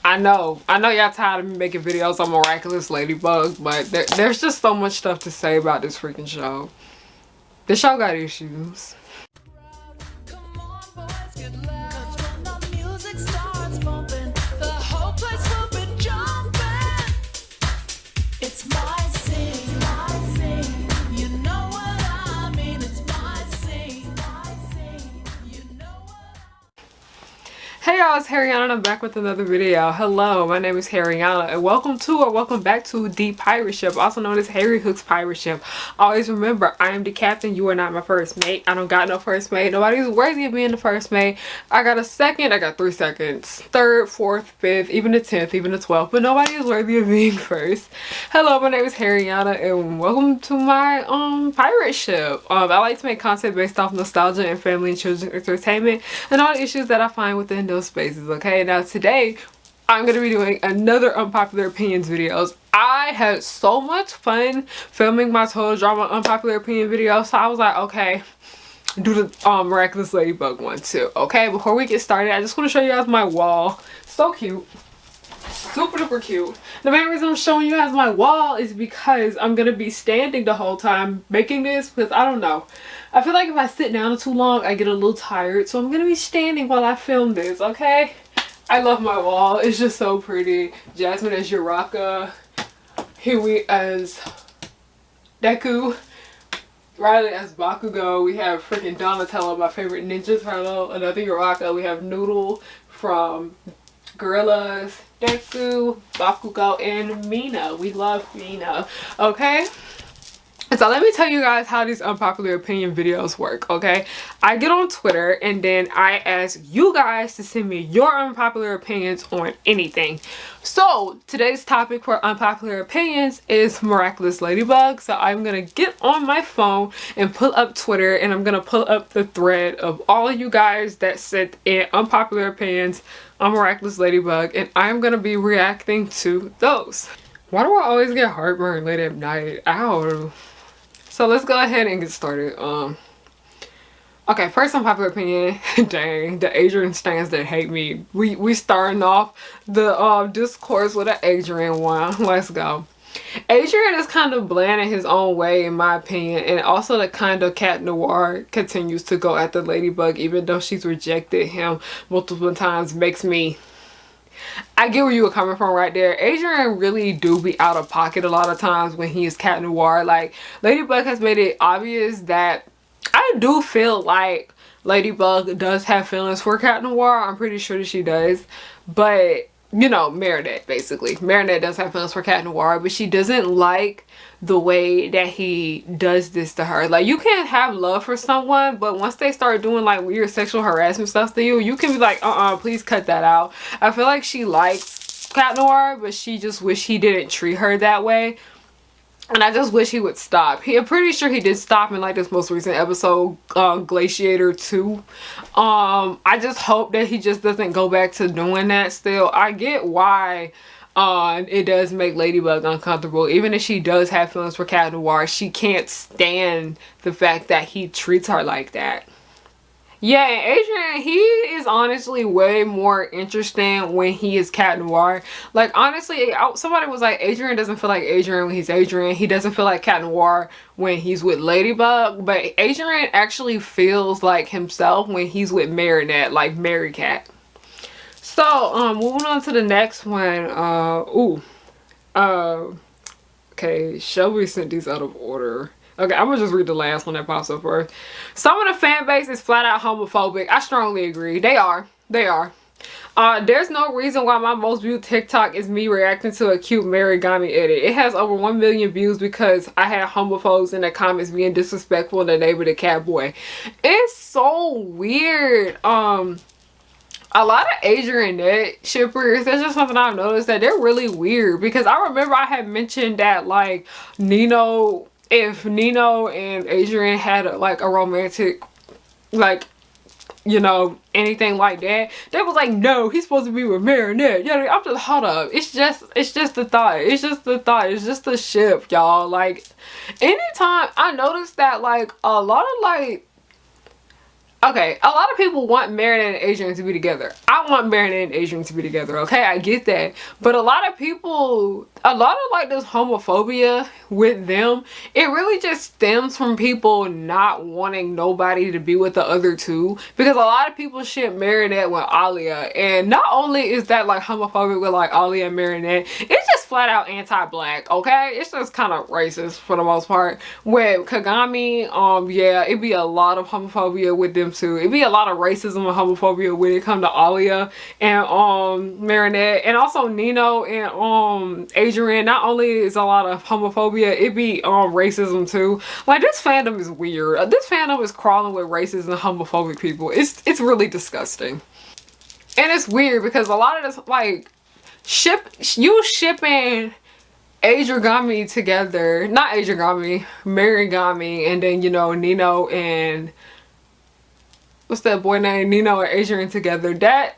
I know y'all tired of me making videos on Miraculous Ladybug, but there's just so much stuff to say about this freaking show. The show got issues. Hey y'all, it's Harriyanna and I'm back with another video. Hello, my name is Harriyanna and welcome back to the pirate ship, also known as Harry Hook's pirate ship. Always remember, I am the captain, you are not my first mate. I don't got no first mate. Nobody's worthy of being the first mate. I got a second, I got 3 seconds, third, fourth, fifth, even the 10th, even the 12th, but nobody is worthy of being first. Hello, my name is Harriyanna and welcome to my pirate ship. I like to make content based off nostalgia and family and children's entertainment and all the issues that I find within those spaces. Okay, now today I'm gonna be doing another unpopular opinions videos. I had so much fun filming my total drama unpopular opinion video, so I was like, okay, do the Miraculous Ladybug one too. Okay, before we get started, I just want to show you guys my wall. So cute, super duper cute. The main reason I'm showing you guys my wall is because I'm gonna be standing the whole time making this, because I don't know, I feel like if I sit down too long I get a little tired, so I'm gonna be standing while I film this. Okay, I love my wall, it's just so pretty. Jasmine as Juleka, Huey as Deku, Riley as Bakugo. We have freaking Donatello, my favorite Ninja Turtle, another Juleka. We have Noodle from Gorillas, Deku, Bakugo, and Mina. We love Mina. Okay, so let me tell you guys how these unpopular opinion videos work. Okay, I get on Twitter and then I ask you guys to send me your unpopular opinions on anything. So today's topic for unpopular opinions is Miraculous Ladybug. So I'm gonna get on my phone and pull up Twitter and I'm gonna pull up the thread of all of you guys that sent in unpopular opinions on Miraculous Ladybug, and I'm gonna be reacting to those. Why do I always get heartburn late at night? Ow. So let's go ahead and get started. Okay, first unpopular opinion. Dang, the Adrien stands that hate me. We starting off the discourse with an Adrien one. Let's go. Adrien is kind of bland in his own way, in my opinion, and also the kind of cat noir continues to go after Ladybug even though she's rejected him multiple times. Makes me, I get where you were coming from right there. Adrien really do be out of pocket a lot of times when he is cat noir. Like, Ladybug has made it obvious that I do feel like Ladybug does have feelings for cat noir. I'm pretty sure that she does, but you know, Marinette, basically. Marinette does have feelings for cat noir, but she doesn't like the way that he does this to her. Like, you can't have love for someone, but once they start doing like weird sexual harassment stuff to you, you can be like, please cut that out. I feel like she likes cat noir, but she just wish he didn't treat her that way. And I just wish he would stop. I'm pretty sure he did stop in like this most recent episode, Glaciator 2. I just hope that he just doesn't go back to doing that still. I get why it does make Ladybug uncomfortable. Even if she does have feelings for cat noir, she can't stand the fact that he treats her like that. Yeah, and Adrien, he is honestly way more interesting when he is cat noir. Like, honestly, somebody was like, Adrien doesn't feel like Adrien when he's Adrien. He doesn't feel like cat noir when he's with Ladybug. But Adrien actually feels like himself when he's with Marinette, like Mary Cat. So, moving on to the next one. Okay, Shelby sent these out of order. Okay, I'm gonna just read the last one that pops up first. Some of the fan base is flat out homophobic. I strongly agree. They are. There's no reason why my most viewed TikTok is me reacting to a cute marigami edit. It has over 1 million views because I had homophobes in the comments being disrespectful to neighbor the cat boy. It's so weird. A lot of adrinette shippers, that's just something I've noticed, that they're really weird. Because I remember I had mentioned that like if Nino and Adrien had like a romantic, like, you know, anything like that, they was like, no, he's supposed to be with Marinette. Yeah, I'm just, hold up, it's just the thought, it's just the ship, y'all. Like, anytime I noticed that, like, a lot of like Okay, a lot of people want Marinette and Adrien to be together. I want Marinette and Adrien to be together, okay? I get that. But a lot of people, a lot of like this homophobia with them, it really just stems from people not wanting nobody to be with the other two. Because a lot of people ship Marinette with Alia. And not only is that like homophobic with like Alia and Marinette, it's just flat out anti-black, okay? It's just kind of racist for the most part. With Kagami, yeah, it'd be a lot of homophobia with them too. It'd be a lot of racism and homophobia when it comes to Alia and Marinette, and also Nino and Adrien. Not only is a lot of homophobia, it'd be racism too. Like, this fandom is weird. This fandom is crawling with racist and homophobic people. It's really disgusting. And it's weird because a lot of this, like, shipping Adrigami together, not Adrigami, Marigami, and then, you know, Nino and what's that boy name, Nino and Adrien together. That,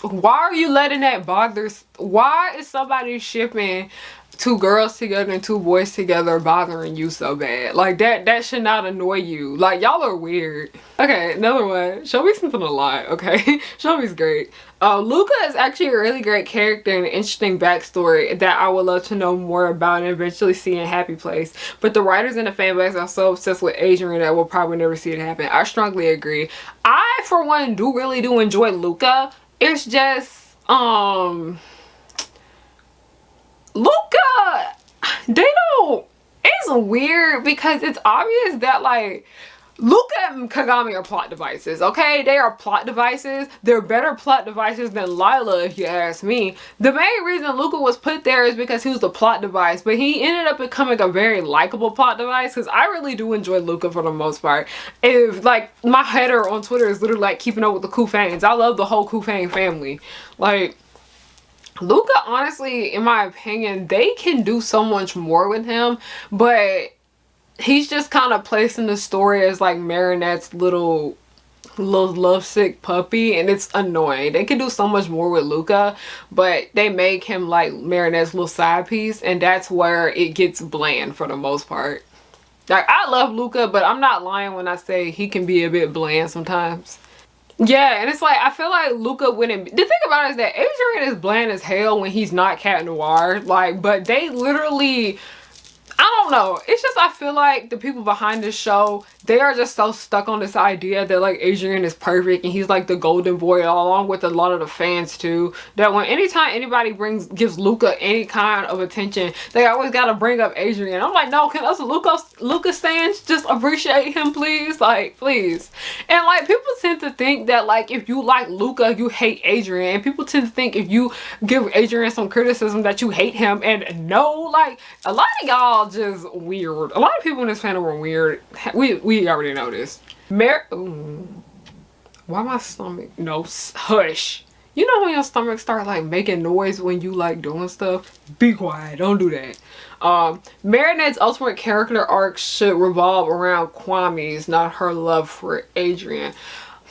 why are you letting that bother? Why is somebody shipping two girls together and two boys together bothering you so bad? Like, that should not annoy you. Like, y'all are weird. Okay, another one. Shelby's something a lot, okay? Shelby's great. Luka is actually a really great character and an interesting backstory that I would love to know more about and eventually see in Happy Place. But the writers and the fanbase are so obsessed with Adrien that we'll probably never see it happen. I strongly agree. I, for one, really do enjoy Luka. It's just, Luka, they don't, it's weird because it's obvious that, like, Luka and Kagami are plot devices, okay? They are plot devices. They're better plot devices than Lila, if you ask me. The main reason Luka was put there is because he was a plot device, but he ended up becoming a very likable plot device because I really do enjoy Luka for the most part. If, like, my header on Twitter is literally like keeping up with the Kufans. I love the whole Kufang family. Like, Luka, honestly, in my opinion, they can do so much more with him, but he's just kind of placed in the story as like Marinette's little lovesick puppy, and it's annoying. They can do so much more with Luka, but they make him like Marinette's little side piece, and that's where it gets bland for the most part. Like, I love Luka, but I'm not lying when I say he can be a bit bland sometimes. Yeah, and it's like, I feel like Luka wouldn't be. The thing about it is that Adrien is bland as hell when he's not cat noir. Like, but they literally, I don't know. It's just, I feel like the people behind this show, they are just so stuck on this idea that like Adrien is perfect and he's like the golden boy, along with a lot of the fans too, that when anytime anybody gives Luka any kind of attention, they always gotta bring up Adrien. I'm like, no, can us Luka stans just appreciate him, please? Like, please. And like, people tend to think that like if you like Luka, you hate Adrien, and people tend to think if you give Adrien some criticism that you hate him. And no, like, a lot of y'all just weird. A lot of people in this fandom are weird. We already know this. Why my stomach? No, hush. You know when your stomach start like making noise when you like doing stuff? Be quiet. Don't do that. Marinette's ultimate character arc should revolve around kawmis, not her love for Adrien.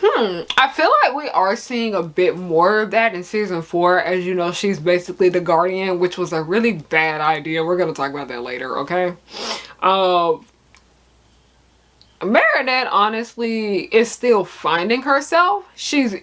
I feel like we are seeing a bit more of that in season 4. As you know, she's basically the guardian, which was a really bad idea. We're gonna talk about that later, okay? Marinette honestly is still finding herself. She's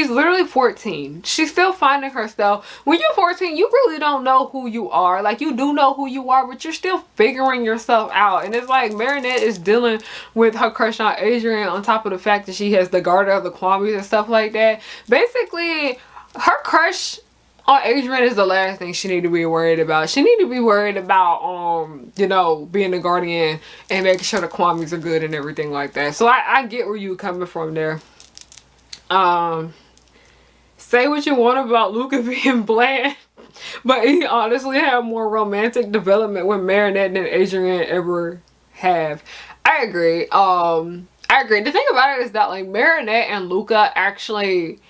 literally 14. She's still finding herself. When you're 14, you really don't know who you are. Like, you do know who you are, but you're still figuring yourself out. And it's like Marinette is dealing with her crush on Adrien on top of the fact that she has the garter of the kawmis and stuff like that. Basically, her crush on Adrien is the last thing she need to be worried about. She need to be worried about, you know, being the guardian and making sure the kawmis are good and everything like that. So I get where you coming from there. Say what you want about Luka being bland, but he honestly had more romantic development with Marinette than Adrien ever have. I agree. I agree. The thing about it is that like Marinette and Luka actually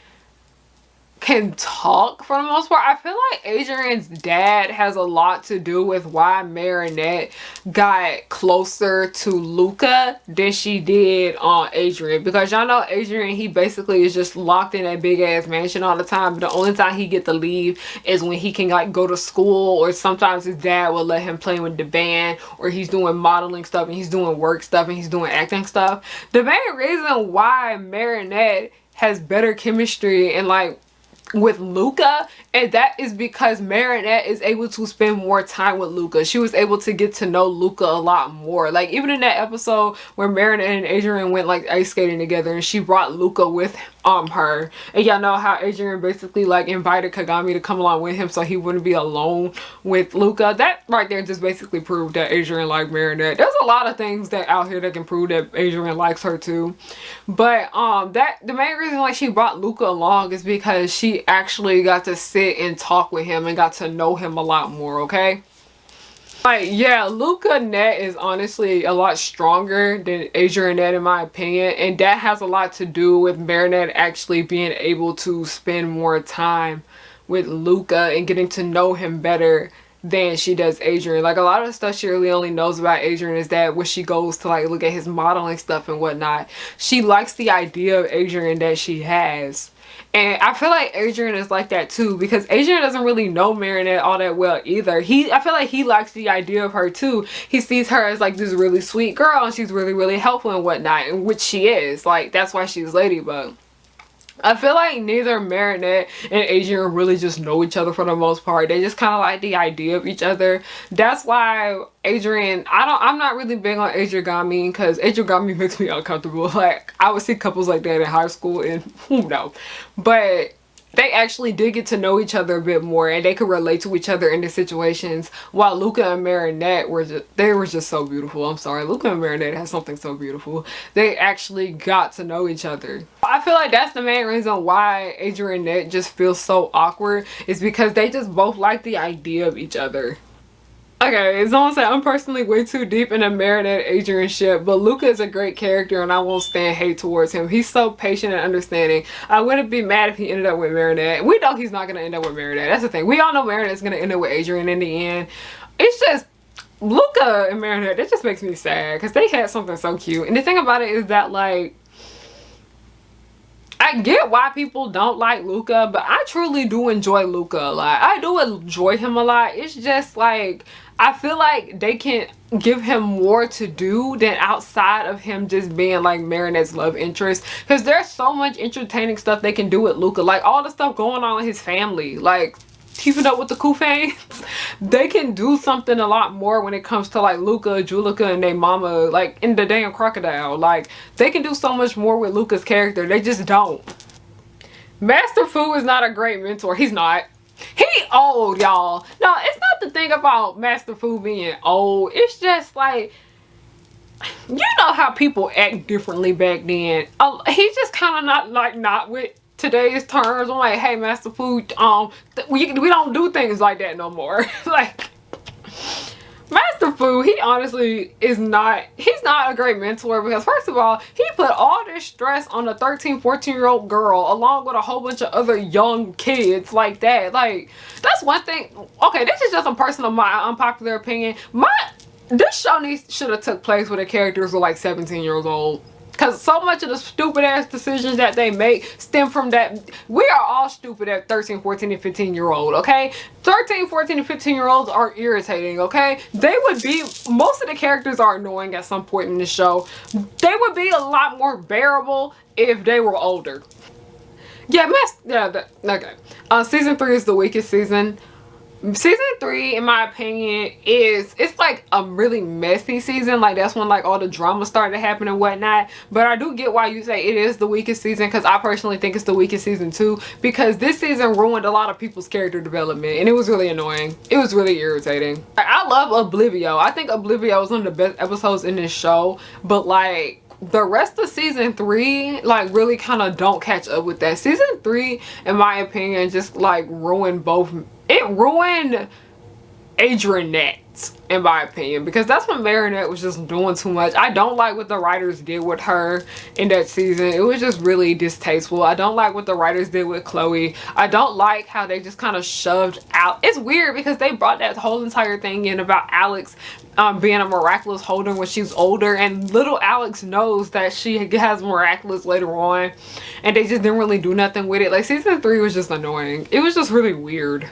can talk for the most part. I feel like Adrien's dad has a lot to do with why Marinette got closer to Luka than she did on Adrien, because y'all know Adrien, he basically is just locked in that big ass mansion all the time, but the only time he get to leave is when he can like go to school, or sometimes his dad will let him play with the band, or he's doing modeling stuff and he's doing work stuff and he's doing acting stuff. The main reason why Marinette has better chemistry and like with Luka, and that is because Marinette is able to spend more time with Luka. She was able to get to know Luka a lot more. Like even in that episode where Marinette and Adrien went like ice skating together and she brought Luka with her, and y'all know how Adrien basically like invited Kagami to come along with him so he wouldn't be alone with Luka. That right there just basically proved that Adrien liked Marinette. There's a lot of things that out here that can prove that Adrien likes her too, but the main reason like she brought Luka along is because she actually got to sit and talk with him and got to know him a lot more. Okay, like yeah, Luka net is honestly a lot stronger than Adrien net in my opinion, and that has a lot to do with Marinette actually being able to spend more time with Luka and getting to know him better than she does Adrien. Like a lot of the stuff she really only knows about Adrien is that when she goes to like look at his modeling stuff and whatnot, she likes the idea of Adrien that she has. And I feel like Adrien is like that too, because Adrien doesn't really know Marinette all that well either. I feel like he likes the idea of her too. He sees her as like this really sweet girl and she's really, really helpful and whatnot, and which she is. Like that's why she's Ladybug. I feel like neither Marinette and Adrien really just know each other for the most part. They just kind of like the idea of each other. That's why Adrien, I'm not really big on adrigami, because adrigami makes me uncomfortable. Like I would see couples like that in high school and who knows. But they actually did get to know each other a bit more and they could relate to each other in the situations, while Luka and Marinette were just so beautiful. I'm sorry, Luka and Marinette has something so beautiful. They actually got to know each other. I feel like that's the main reason why Adrinette just feels so awkward, is because they just both like the idea of each other. Okay, it's almost like I'm personally way too deep in a Marinette Adrien ship, but Luka is a great character and I won't stand hate towards him. He's so patient and understanding. I wouldn't be mad if he ended up with Marinette. We know he's not going to end up with Marinette. That's the thing. We all know Marinette's going to end up with Adrien in the end. It's just Luka and Marinette, that just makes me sad because they had something so cute. And the thing about it is that, like, I get why people don't like Luka, but I truly do enjoy Luka a lot. I do enjoy him a lot. It's just like, I feel like they can give him more to do than outside of him just being like Marinette's love interest. Because there's so much entertaining stuff they can do with Luka. Like all the stuff going on with his family. Like keeping up with the Kufans. They can do something a lot more when it comes to like Luka, Juleka, and their mama. Like in the damn crocodile. Like they can do so much more with Luka's character. They just don't. Master Fu is not a great mentor. He's not. He old, y'all. No, it's not the thing about Master Fu being old. It's just like, you know how people act differently back then. He's just kind of not with today's terms. I'm like, hey, Master Fu, we don't do things like that no more. Like, Master Fu, he honestly is not, he's not a great mentor because first of all, he put all this stress on a 13, 14-year-old girl along with a whole bunch of other young kids like that. Like, that's one thing. Okay, this is just a personal, my unpopular opinion. This show should have took place where the characters were like 17 years old. Because so much of the stupid ass decisions that they make stem from that. We are all stupid at 13, 14, and 15-year-old, okay? 13, 14, and 15-year-olds are irritating, okay? They would be, most of the characters are annoying at some point in the show. They would be a lot more bearable if they were older. Yeah, okay. Season 3 is the weakest season. Season 3, in my opinion, it's like a really messy season. Like that's when like all the drama started to happen and whatnot. But I do get why you say it is the weakest season, because I personally think it's the weakest season too, because this season ruined a lot of people's character development and it was really annoying. It was really irritating. I love Oblivio. I think Oblivio is one of the best episodes in this show, but like the rest of season 3 like really kind of don't catch up with that. Season 3, in my opinion, just like ruined both. It ruined adrinette, in my opinion, because that's when Marinette was just doing too much. I don't like what the writers did with her in that season. It was just really distasteful. I don't like what the writers did with Chloe. I don't like how they just kind of shoved out. It's weird because they brought that whole entire thing in about Alix being a miraculous holder when she's older, and little Alix knows that she has miraculous later on, and they just didn't really do nothing with it. Like, season 3 was just annoying. It was just really weird.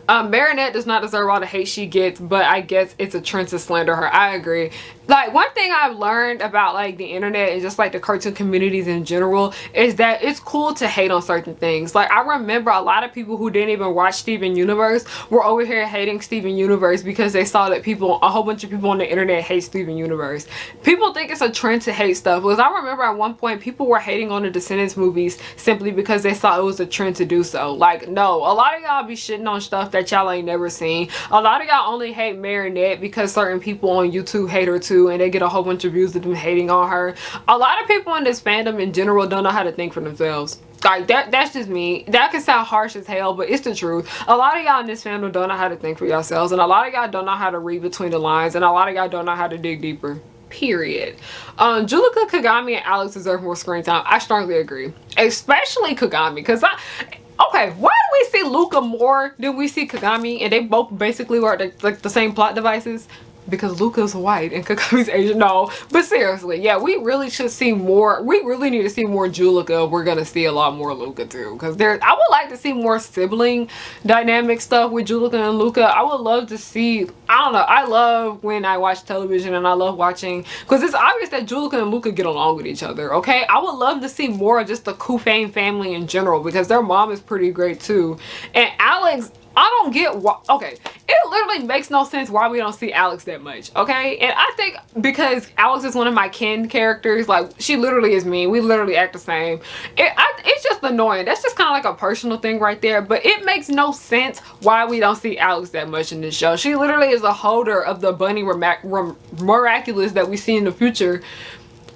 Marinette does not deserve all the hate she gets, but I guess it's a trend to slander her. I agree. Like, one thing I've learned about like the internet and just like the cartoon communities in general is that it's cool to hate on certain things. Like, I remember a lot of people who didn't even watch Steven Universe were over here hating Steven Universe because they saw that a whole bunch of people on the internet hate Steven Universe. People think it's a trend to hate stuff, because I remember at one point people were hating on the Descendants movies simply because they saw it was a trend to do so. Like, no, a lot of y'all be shitting on stuff that y'all ain't never seen. A lot of y'all only hate Marinette because certain people on YouTube hate her too, and they get a whole bunch of views of them hating on her. A lot of people in this fandom in general don't know how to think for themselves. Like, that's just me. That can sound harsh as hell, but it's the truth. A lot of y'all in this fandom don't know how to think for yourselves, and a lot of y'all don't know how to read between the lines, and a lot of y'all don't know how to dig deeper. Period. Juleka, Kagami, and Alix deserve more screen time. I strongly agree. Especially Kagami, because okay, why do we see Luka more than we see Kagami, and they both basically were like the same plot devices? Because Luka's white and Kagami's Asian. No, but seriously, yeah, we really should see more. We really need to see more Juleka. We're gonna see a lot more Luka too, because I would like to see more sibling dynamic stuff with Juleka and Luka. I would love to see, I don't know, I love when I watch television, and I love watching, because it's obvious that Juleka and Luka get along with each other, okay? I would love to see more of just the Kufane family in general, because their mom is pretty great too. And Alix, I don't get why. Okay, it literally makes no sense why we don't see Alix that much, okay? And I think because Alix is one of my kin characters, like, she literally is me. We literally act the same. It's just annoying. That's just kind of like a personal thing right there, but it makes no sense why we don't see Alix that much in this show. She literally is a holder of the bunny miraculous that we see in the future.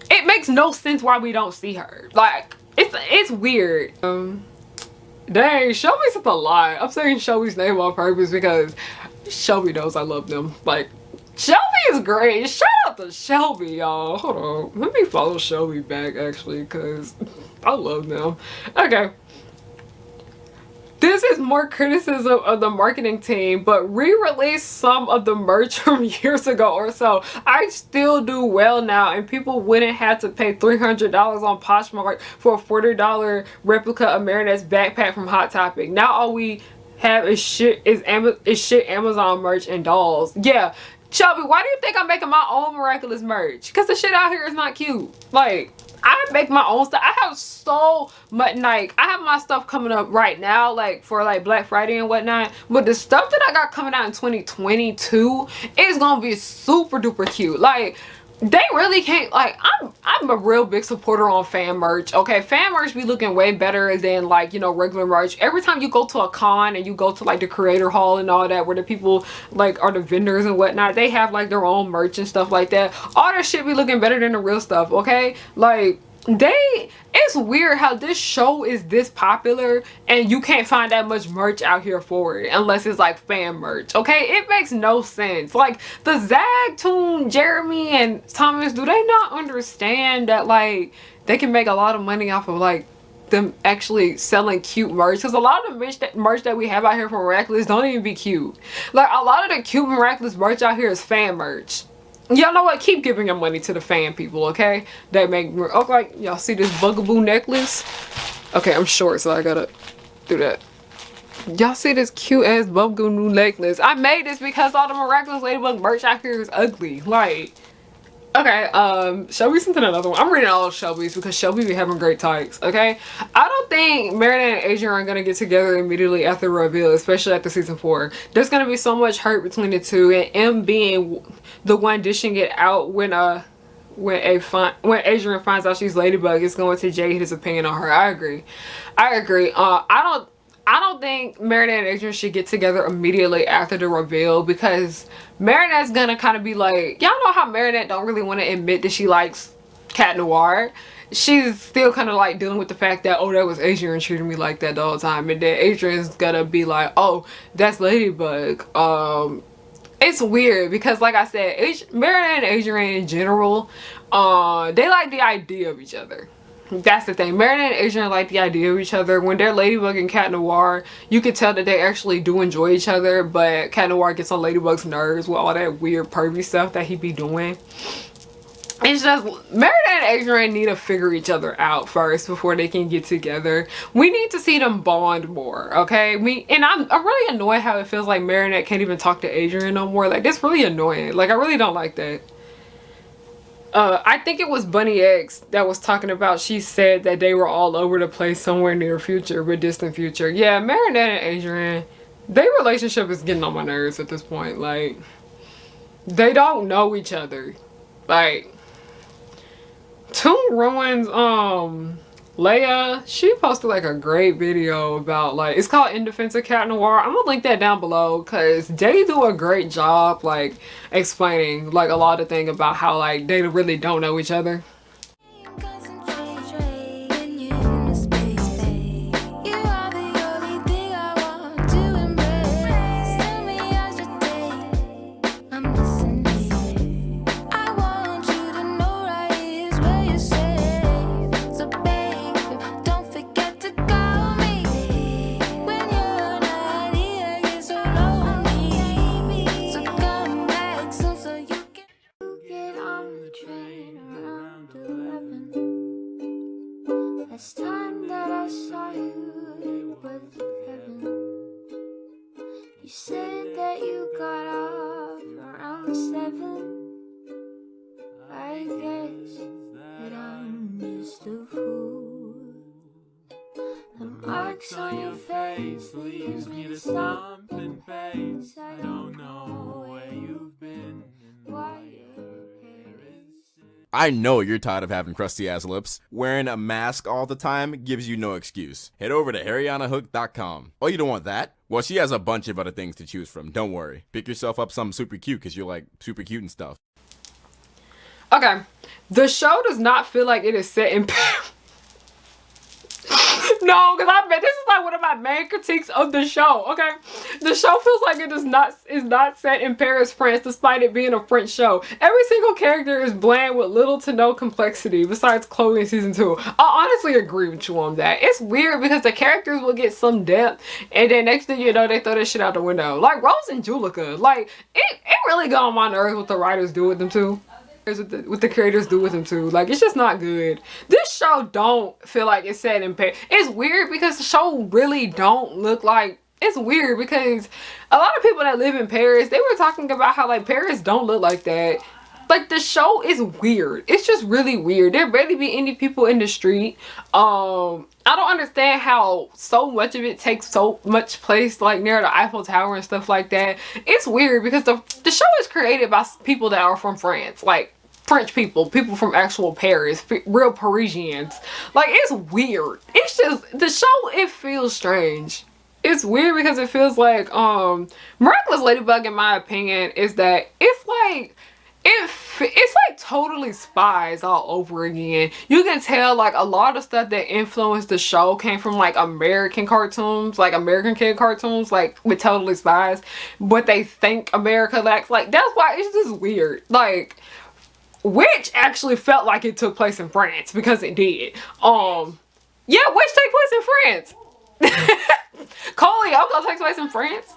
It makes no sense why we don't see her. Like, it's weird. Dang, Shelby's a lie. I'm saying Shelby's name on purpose because Shelby knows I love them. Like, Shelby is great. Shout out to Shelby, y'all. Hold on. Let me follow Shelby back, actually, because I love them. Okay. This is more criticism of the marketing team, but re-release some of the merch from years ago or so. I still do well now, and people wouldn't have to pay $300 on Poshmark for a $40 replica of Marinette's backpack from Hot Topic. Now all we have is shit Amazon merch and dolls. Yeah, Shelby, why do you think I'm making my own miraculous merch? Because the shit out here is not cute. Like, I make my own stuff. I have so much, like, I have my stuff coming up right now, like, for like Black Friday and whatnot, but the stuff that I got coming out in 2022 is gonna be super duper cute. Like, they really can't, like, I'm a real big supporter on fan merch, okay? Fan merch be looking way better than, like, you know, regular merch. Every time you go to a con and you go to like the creator hall and all that, where the people like are the vendors and whatnot, they have like their own merch and stuff like that. All that shit be looking better than the real stuff, okay? Like, it's weird how this show is this popular and you can't find that much merch out here for it unless it's like fan merch, okay? It makes no sense. Like, the Zagtoon, Jeremy, and Thomas, do they not understand that, like, they can make a lot of money off of, like, them actually selling cute merch? Because a lot of the merch that we have out here for Miraculous don't even be cute. Like, a lot of the cute Miraculous merch out here is fan merch. Y'all know what? Keep giving your money to the fan people, okay? They make, okay, y'all see this bugaboo necklace? Okay, I'm short, so I gotta do that. Y'all see this cute ass bugaboo necklace? I made this because all the Miraculous Ladybug merch out here is ugly. Like, okay, Shelby sent in another one. I'm reading all of Shelby's because Shelby be having great tights, okay? I don't think Marinette and Adrien are gonna get together immediately after the reveal, especially after season 4. There's gonna be so much hurt between the two, and M being the one dishing it out when Adrien finds out she's Ladybug is going to jade his opinion on her. I agree. I don't think Marinette and Adrien should get together immediately after the reveal, because Marinette's gonna kind of be like, y'all know how Marinette don't really want to admit that she likes Cat Noir. she's still kind of like dealing with the fact that, oh, that was Adrien treating me like that the whole time, and then Adrian's gonna be like, oh, that's Ladybug. It's weird because, like I said, Marinette and Adrien in general, they like the idea of each other. That's the thing. Marinette and Adrien like the idea of each other. When they're Ladybug and Cat Noir, you can tell that they actually do enjoy each other, but Cat Noir gets on Ladybug's nerves with all that weird pervy stuff that he be doing. It's just, Marinette and Adrien need to figure each other out first before they can get together. We need to see them bond more, okay? I'm really annoyed how it feels like Marinette can't even talk to Adrien no more. Like, that's really annoying. Like, I really don't like that. I think it was Bunny X that was talking about, she said that they were all over the place somewhere near future, but distant future. Yeah, Marinette and Adrien, their relationship is getting on my nerves at this point. Like, they don't know each other. Like, Toon Ruins, Leia, she posted like a great video about, like, it's called In Defense of Cat Noir. I'm gonna link that down below because they do a great job like explaining like a lot of things about how like they really don't know each other. Last time that I saw you, it was heaven. You said that you got off around 7. I guess that I'm just a fool. The marks on your face leaves me to stomp and pace. I don't know where you've been and why your hair is. I know you're tired of having crusty ass lips. Wearing a mask all the time gives you no excuse. Head over to harriyannahook.com. Oh, you don't want that? Well, she has a bunch of other things to choose from. Don't worry. Pick yourself up something super cute because you're like super cute and stuff. Okay, the show does not feel like it is set in No, because I bet this is like one of my main critiques of the show. Okay, the show feels like it is not set in Paris, France, despite it being a French show. Every single character is bland with little to no complexity, besides Chloe in season 2. I honestly agree with you on that. It's weird because the characters will get some depth, and then next thing you know, they throw this shit out the window. Like Rose and Juleka, like it really got on my nerves what the writers do with them too. What the creators do with them too. Like, it's just not good. This show don't feel like it's set in Paris. It's weird because the show really don't look like, it's weird because a lot of people that live in Paris, they were talking about how like Paris don't look like that. Like, the show is weird. It's just really weird. There barely be any people in the street. I don't understand how so much of it takes so much place like near the Eiffel Tower and stuff like that. It's weird because the show is created by people that are from France. Like, French people from actual Paris, real Parisians. Like, it's weird. It's just, the show, it feels strange. It's weird because it feels like, Miraculous Ladybug, in my opinion, is that it's like, it's like totally Spies all over again. You can tell like a lot of stuff that influenced the show came from like American cartoons, like American kid cartoons, like with Totally Spies. What they think America lacks. Like, that's why it's just weird. Like, Witch actually felt like it took place in France because it did. Yeah, Witch take place in France. Coley also takes place in France.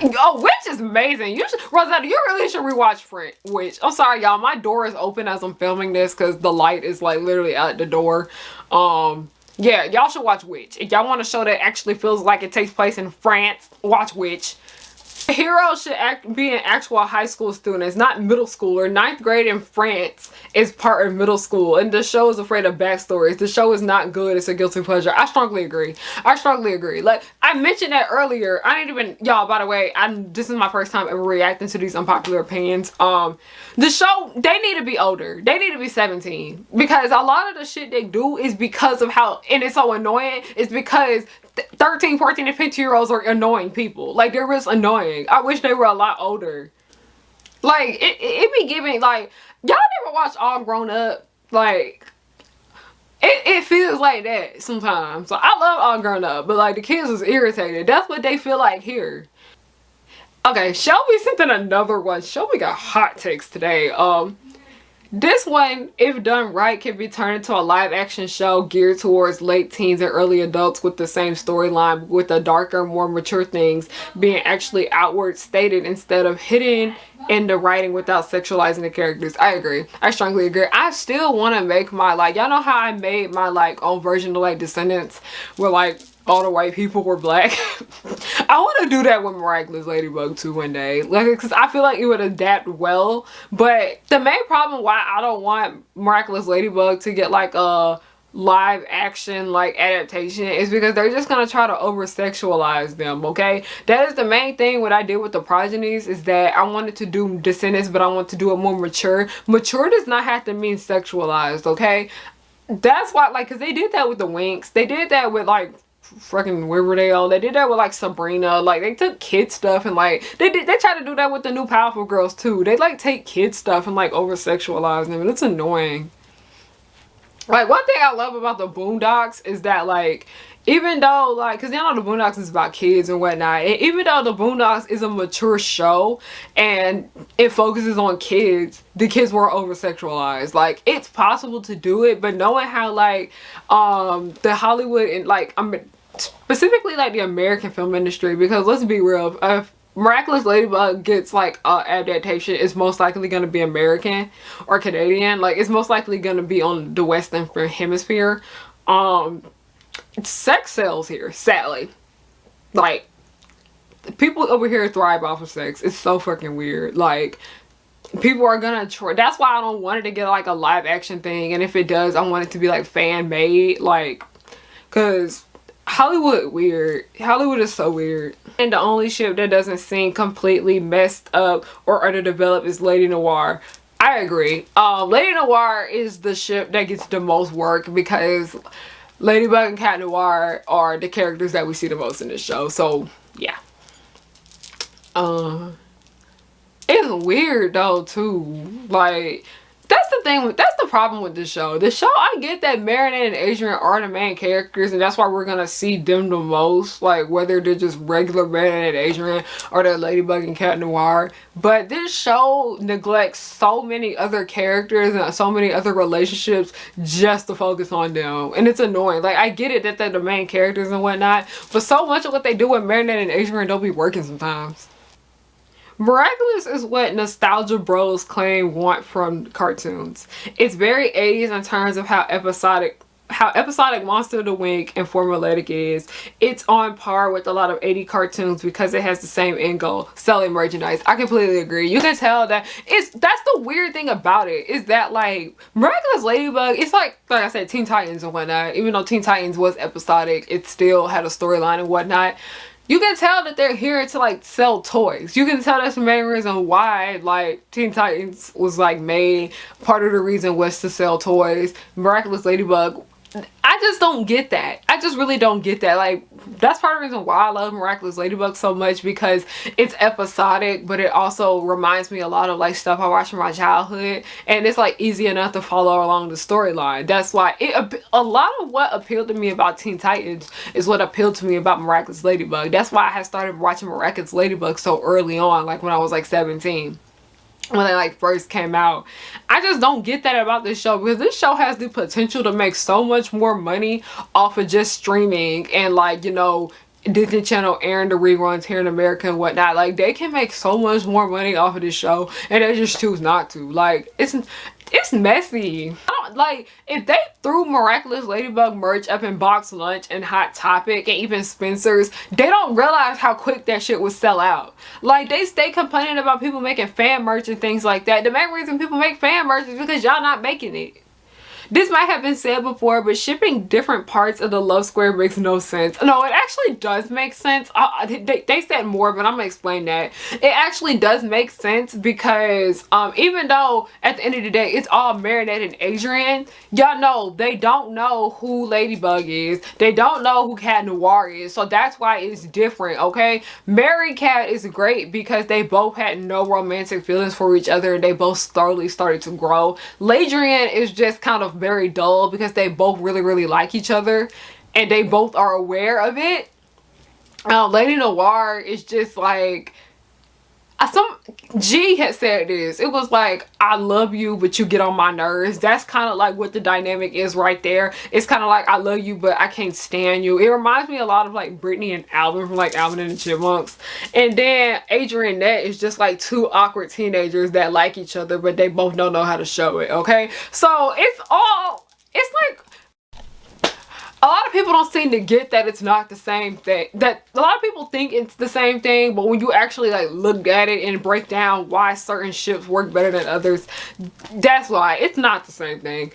Oh, Witch is amazing. You should, Rosetta, you really should rewatch Witch. I'm sorry, y'all. My door is open as I'm filming this because the light is like literally out the door. Yeah, y'all should watch Witch. If y'all want a show that actually feels like it takes place in France, watch Witch. Heroes should be an actual high school students, not middle school. Or 9th grade in France is part of middle school, and the show is afraid of backstories. The show is not good. It's a guilty pleasure. I strongly agree. I strongly agree. Like, I mentioned that earlier. I didn't even, y'all, by the way, this is my first time ever reacting to these unpopular opinions. The show, they need to be older. They need to be 17, because a lot of the shit they do is because of how, and it's so annoying, it's because 13, 14, and 15-year-olds are annoying people. Like, they're just annoying. I wish they were a lot older. Like, it be giving, like, y'all never watch All Grown Up? Like, It feels like that sometimes. So I love All Grown Up, but like the kids was irritated. That's what they feel like here. Okay, Shelby sent in another one. Shelby got hot takes today. This one, if done right, can be turned into a live action show geared towards late teens and early adults with the same storyline, with the darker, more mature things being actually outward stated instead of hidden in the writing without sexualizing the characters. I agree. I strongly agree. I still want to make my, like, y'all know how I made my, like, own version of, like, Descendants, where, like, all the white people were black. I want to do that with Miraculous Ladybug too one day, like, because I feel like it would adapt well. But the main problem why I don't want Miraculous Ladybug to get like a live action like adaptation is because they're just gonna try to over sexualize them. Okay, that is the main thing. What I did with the progenies is that I wanted to do Descendants, but I want to do it more mature. Mature does not have to mean sexualized. Okay, that's why, like, because they did that with the Winx, they did that with like freaking Riverdale, they did that with like Sabrina. Like, they took kid stuff and like they try to do that with the new Powerful Girls too. They like take kid stuff and like over sexualize them, and it's annoying. Like, one thing I love about the Boondocks is that, like, even though, like, because y'all know the Boondocks is about kids and whatnot, and even though the Boondocks is a mature show and it focuses on kids, the kids weren't over sexualized. Like, it's possible to do it, but knowing how, like, the Hollywood and, like, specifically, like, the American film industry, because let's be real, if Miraculous Ladybug gets like adaptation, it's most likely going to be American or Canadian. Like, it's most likely going to be on the Western Hemisphere. Sex sells here, sadly. Like, people over here thrive off of sex. It's so fucking weird. Like, people are gonna try. That's why I don't want it to get like a live action thing, and if it does, I want it to be like fan made, like, because Hollywood weird. Hollywood is so weird. And the only ship that doesn't seem completely messed up or underdeveloped is Ladynoir. I agree. Ladynoir is the ship that gets the most work because Ladybug and Cat Noir are the characters that we see the most in this show. So yeah. It's weird though too. Like, that's the thing, that's the problem with this show. The show, I get that Marinette and Adrien are the main characters, and that's why we're gonna see them the most, like whether they're just regular Marinette and Adrien or they're Ladybug and Cat Noir. But this show neglects so many other characters and so many other relationships just to focus on them, and it's annoying. Like, I get it that they're the main characters and whatnot, but so much of what they do with Marinette and Adrien don't be working sometimes. Miraculous is what nostalgia bros claim want from cartoons. It's very 80s in terms of how episodic Monster of the Week and formulaic is. It's on par with a lot of 80 cartoons because it has the same end goal, selling merchandise. I completely agree. You can tell that that's the weird thing about it, is that like Miraculous Ladybug, it's like I said, Teen Titans and whatnot. Even though Teen Titans was episodic, it still had a storyline and whatnot. You can tell that they're here to like sell toys. You can tell that's the main reason why like Teen Titans was like made. Part of the reason was to sell toys. Miraculous Ladybug, I just don't get that. I just really don't get that. Like, that's part of the reason why I love Miraculous Ladybug so much, because it's episodic, but it also reminds me a lot of like stuff I watched from my childhood, and it's like easy enough to follow along the storyline. That's why a lot of what appealed to me about Teen Titans is what appealed to me about Miraculous Ladybug. That's why I had started watching Miraculous Ladybug so early on, like when I was like 17. When they like first came out. I just don't get that about this show, because this show has the potential to make so much more money off of just streaming and like, you know, Disney Channel airing the reruns here in America and whatnot. Like, they can make so much more money off of this show, and they just choose not to. Like, it's messy. Like, if they threw Miraculous Ladybug merch up in Box Lunch and Hot Topic and even Spencer's, they don't realize how quick that shit would sell out. Like, they stay complaining about people making fan merch and things like that. The main reason people make fan merch is because y'all not making it. This might have been said before, but shipping different parts of the love square makes no sense. No, it actually does make sense. They said more, but I'm gonna explain that. It actually does make sense because even though at the end of the day it's all Marinette and Adrien, y'all know they don't know who Ladybug is. They don't know who Cat Noir is. So that's why it's different, okay? Mary Cat is great because they both had no romantic feelings for each other, and they both slowly started to grow. Ladrien is just kind of very dull because they both really like each other and they both are aware of it. Lady Noir is just like, some G had said this. It was like, I love you, but you get on my nerves. That's kind of like what the dynamic is right there. It's kind of like, I love you, but I can't stand you. It reminds me a lot of like Brittany and Alvin from like Alvin and the Chipmunks. And then adrinette is just like two awkward teenagers that like each other, but they both don't know how to show it. Okay, so it's like, a lot of people don't seem to get that it's not the same thing. That a lot of people think it's the same thing, but when you actually like look at it and break down why certain ships work better than others, that's why it's not the same thing.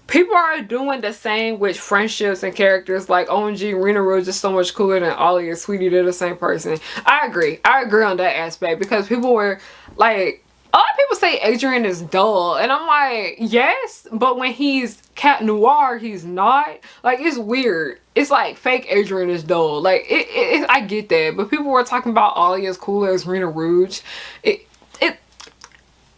People are doing the same with friendships and characters like OMG, Rena Rouge is so much cooler than Ollie and Sweetie. They're the same person. I agree on that aspect, because people were like, a lot of people say Adrien is dull, and I'm like, yes, but when he's Cat Noir, he's not. Like, it's weird. It's like fake Adrien is dull. Like, I get that, but people were talking about Ollie as cool as Rena Rouge.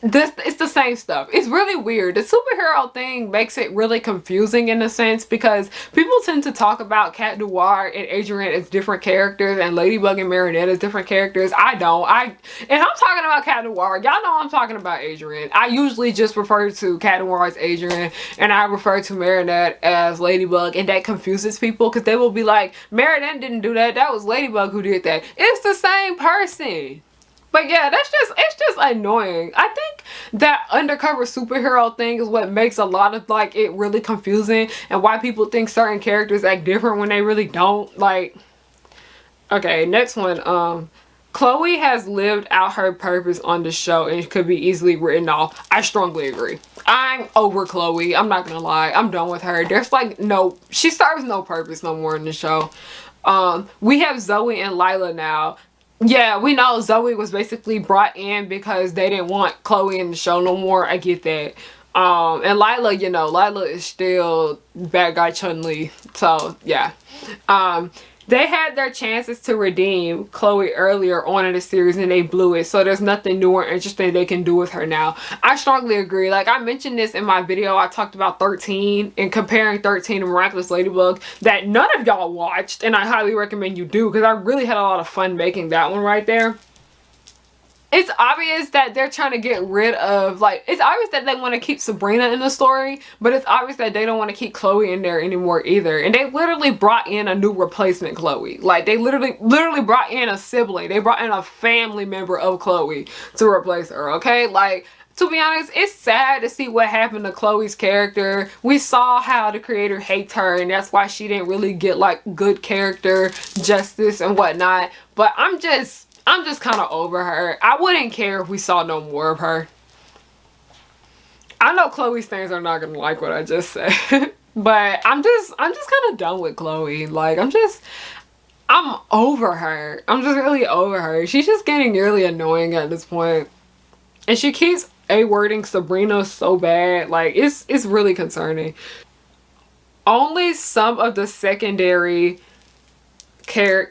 It's the same stuff. It's really weird. The superhero thing makes it really confusing in a sense, because people tend to talk about Cat Noir and Adrien as different characters and Ladybug and Marinette as different characters. I don't. And I'm talking about Cat Noir. Y'all know I'm talking about Adrien. I usually just refer to Cat Noir as Adrien and I refer to Marinette as Ladybug, and that confuses people because they will be like, Marinette didn't do that. That was Ladybug who did that. It's the same person. But yeah, it's just annoying. I think that undercover superhero thing is what makes a lot of like it really confusing, and why people think certain characters act different when they really don't. Like, okay, next one. Chloe has lived out her purpose on the show and could be easily written off. I strongly agree. I'm over Chloe. I'm not gonna lie. I'm done with her. There's like she serves no purpose no more in the show. We have Zoe and Lila now. Yeah, we know Zoe was basically brought in because they didn't want Chloe in the show no more. I get that. And Lila, you know, Lila is still bad guy Chun-Li. So, yeah. They had their chances to redeem Chloe earlier on in the series and they blew it. So there's nothing new or interesting they can do with her now. I strongly agree. Like, I mentioned this in my video. I talked about 13 and comparing 13 to Miraculous Ladybug that none of y'all watched. And I highly recommend you do, because I really had a lot of fun making that one right there. It's obvious that they're trying to get rid of, like, it's obvious that they want to keep Sabrina in the story, but it's obvious that they don't want to keep Chloe in there anymore either. And they literally brought in a new replacement Chloe. Like, they literally brought in a sibling. They brought in a family member of Chloe to replace her, okay? Like, to be honest, it's sad to see what happened to Chloe's character. We saw how the creator hates her, and that's why she didn't really get, like, good character justice and whatnot. But I'm just kind of over her. I wouldn't care if we saw no more of her. I know Chloe's fans are not gonna like what I just said, but I'm just kind of done with Chloe. Like, I'm over her. I'm just really over her. She's just getting nearly annoying at this point, and she keeps A-wording Sabrina so bad. Like, it's really concerning. Only some of the secondary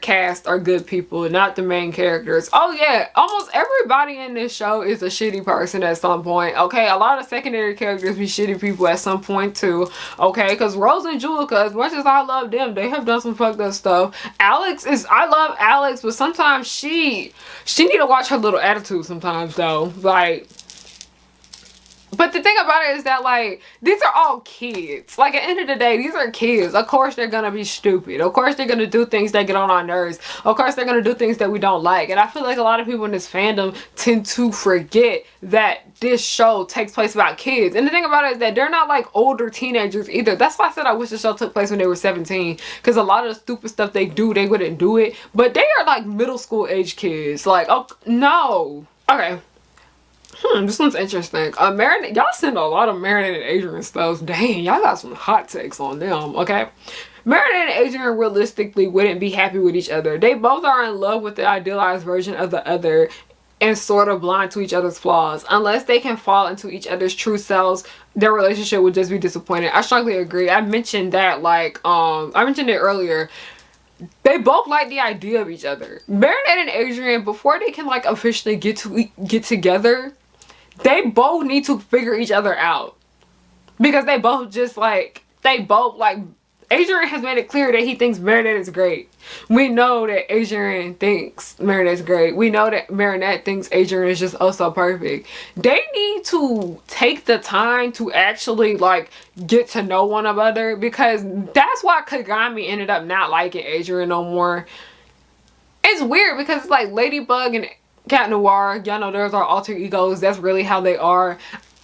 cast are good people, not the main characters. Oh yeah, almost everybody in this show is a shitty person at some point. Okay, a lot of secondary characters be shitty people at some point too. Okay, because Rose and Juleka, as much as I love them, they have done some fucked up stuff. I love Alix, but sometimes she need to watch her little attitude sometimes though. Like, but the thing about it is that, like, these are all kids. Like, at the end of the day, these are kids. Of course they're gonna be stupid. Of course they're gonna do things that get on our nerves. Of course they're gonna do things that we don't like. And I feel like a lot of people in this fandom tend to forget that this show takes place about kids. And the thing about it is that they're not like older teenagers either. That's why I said I wish the show took place when they were 17. Because a lot of the stupid stuff they do, they wouldn't do it. But they are like middle school age kids. Like, oh, no. Okay. This one's interesting. Marinette, y'all send a lot of Marinette and Adrien stuff. Dang, y'all got some hot takes on them, okay? Marinette and Adrien realistically wouldn't be happy with each other. They both are in love with the idealized version of the other and sort of blind to each other's flaws. Unless they can fall into each other's true selves, their relationship would just be disappointing. I strongly agree. I mentioned that, like, I mentioned it earlier. They both like the idea of each other. Marinette and Adrien, before they can, like, officially get together, they both need to figure each other out. Because they both just like, Adrien has made it clear that he thinks Marinette is great. We know that Adrien thinks Marinette is great. We know that Marinette thinks Adrien is just also perfect. They need to take the time to actually like get to know one another, because that's why Kagami ended up not liking Adrien no more. It's weird because it's like Ladybug and Cat Noir, y'all know there's our alter egos. That's really how they are.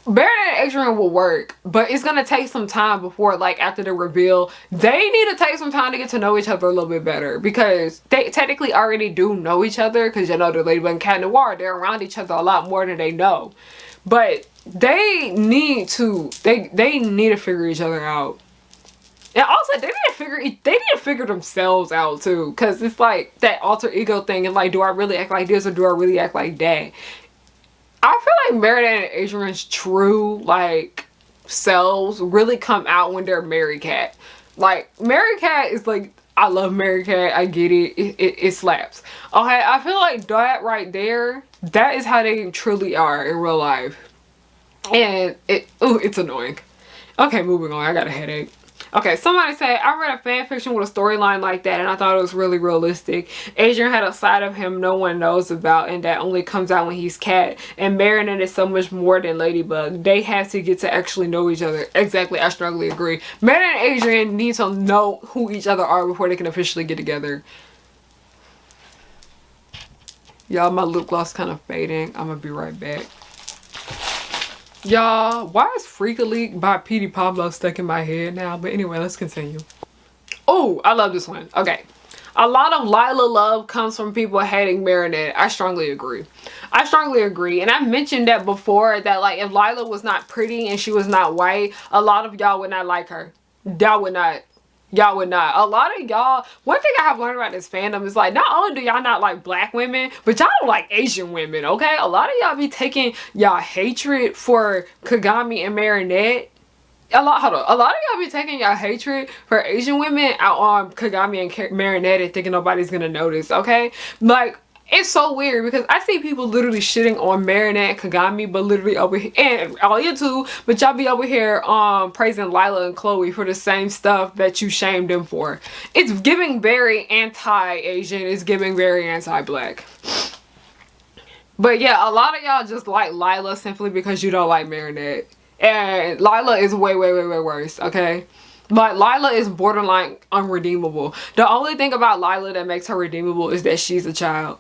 Marinette and Adrien will work, but it's gonna take some time before, like, after the reveal, they need to take some time to get to know each other a little bit better, because they technically already do know each other, because you know they're Ladybug and Cat Noir, they're around each other a lot more than they know, but they need to figure each other out. And also, they need to figure themselves out too, because it's like that alter ego thing, and like, do I really act like this or do I really act like that? I feel like Marinette and Adrien's true, like, selves really come out when they're Mary Cat. Like, Mary Cat is like, I love Mary Cat, I get it, it slaps. Okay, I feel like that right there, that is how they truly are in real life. And it's annoying. Okay, moving on, I got a headache. Okay, somebody said, I read a fan fiction with a storyline like that and I thought it was really realistic. Adrien had a side of him no one knows about and that only comes out when he's Cat. And Marinette is so much more than Ladybug. They have to get to actually know each other. Exactly, I strongly agree. Marinette and Adrien need to know who each other are before they can officially get together. Y'all, my lip gloss kind of fading. I'm gonna be right back. Y'all, why is Freak a Leak by Petey Pablo stuck in my head now? But anyway, let's continue. Oh, I love this one. Okay. A lot of Lila love comes from people hating Marinette. I strongly agree. I strongly agree. And I've mentioned that before, that like if Lila was not pretty and she was not white, a lot of y'all would not like her. Y'all would not. Y'all would not. A lot of y'all, one thing I have learned about this fandom is like, not only do y'all not like black women, but y'all don't like Asian women, okay? A lot of y'all be taking y'all hatred for Kagami and Marinette. A lot of y'all be taking y'all hatred for Asian women out on Kagami and Marinette and thinking nobody's gonna notice, okay? Like, it's so weird because I see people literally shitting on Marinette and Kagami, but literally over here, and all you too, but y'all be over here praising Lila and Chloe for the same stuff that you shamed them for. It's giving very anti-Asian, it's giving very anti-black. But yeah, a lot of y'all just like Lila simply because you don't like Marinette. And Lila is way, way, way, way worse, okay? But Lila is borderline unredeemable. The only thing about Lila that makes her redeemable is that she's a child.